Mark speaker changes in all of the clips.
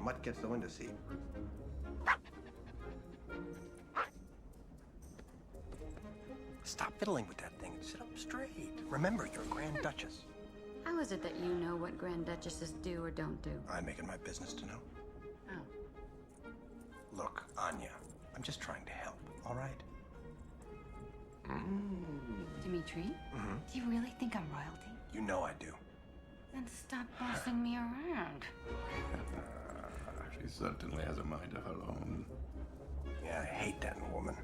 Speaker 1: Mutt gets the window seat. Stop fiddling with that thing and sit up straight. Remember, you're a Grand Duchess.
Speaker 2: How is it that you know what Grand Duchesses do or don't do?
Speaker 1: I make it my business to know.
Speaker 2: Oh.
Speaker 1: Look, Anya, I'm just trying to help, all right?
Speaker 2: Dimitri, do you really think I'm royalty?
Speaker 1: You know I do.
Speaker 2: Then stop bossing me around.
Speaker 3: She certainly has a mind of her own.
Speaker 1: Yeah, I hate that woman.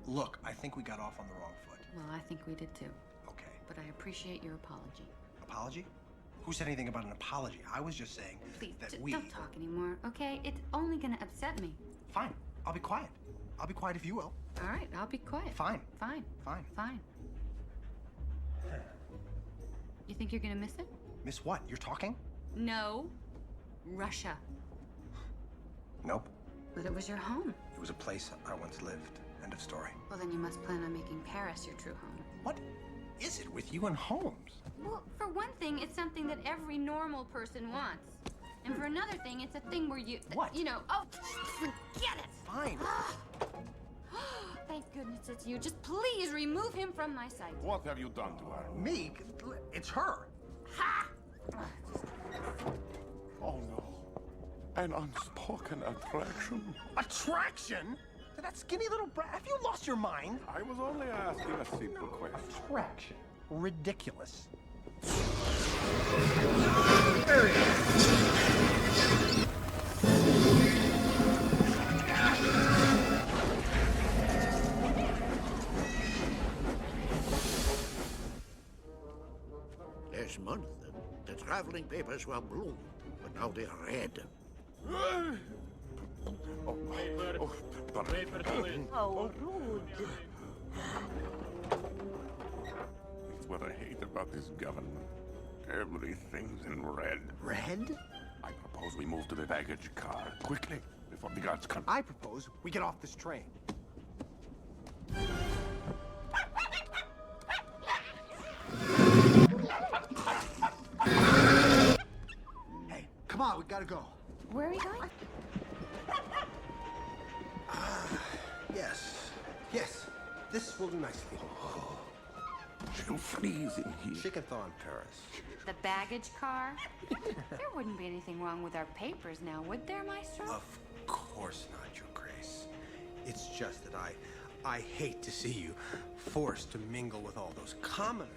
Speaker 1: Look, I think we got off on the wrong foot.
Speaker 2: Well, I think we did too.
Speaker 1: Okay.
Speaker 2: But I appreciate your apology.
Speaker 1: Apology? Who said anything about an apology? I was just saying
Speaker 2: Please,
Speaker 1: that
Speaker 2: don't talk anymore, okay? It's only gonna upset me.
Speaker 1: Fine. I'll be quiet. I'll be quiet if you will.
Speaker 2: All right, I'll be quiet.
Speaker 1: Fine.
Speaker 2: Fine.
Speaker 1: Fine.
Speaker 2: Fine. You think you're gonna miss it?
Speaker 1: Miss what? You're talking?
Speaker 2: No. Russia.
Speaker 1: Nope.
Speaker 2: But it was your home.
Speaker 1: It was a place I once lived. End of story.
Speaker 2: Well, then you must plan on making Paris your true home.
Speaker 1: What is it with you and Holmes?
Speaker 2: Well, for one thing, it's something that every normal person wants. And for another thing, it's a thing where you...
Speaker 1: What?
Speaker 2: You know, oh, forget it!
Speaker 1: Fine.
Speaker 2: Thank goodness it's you. Just please remove him from my sight.
Speaker 3: What have you done to her?
Speaker 1: Me? It's her.
Speaker 2: Ha!
Speaker 3: Oh no. An unspoken attraction?
Speaker 1: Attraction? To that skinny little brat? Have you lost your mind?
Speaker 3: I was only asking a simple question.
Speaker 1: Attraction? Ridiculous.
Speaker 4: Last month, the traveling papers were blue, but now they're red.
Speaker 5: Oh, rude.
Speaker 3: It's what I hate about this government. Everything's in red.
Speaker 1: Red?
Speaker 3: I propose we move to the baggage car quickly before the guards come.
Speaker 1: I propose we get off this train. Hey, come on, we gotta go.
Speaker 2: Where are you going?
Speaker 1: Yes. Yes. This will do nicely.
Speaker 3: She'll freeze in here.
Speaker 1: She can thaw in Paris.
Speaker 2: The baggage car? There wouldn't be anything wrong with our papers now, would there, Maestro?
Speaker 1: Of course not, Your Grace. It's just that I hate to see you forced to mingle with all those commoners.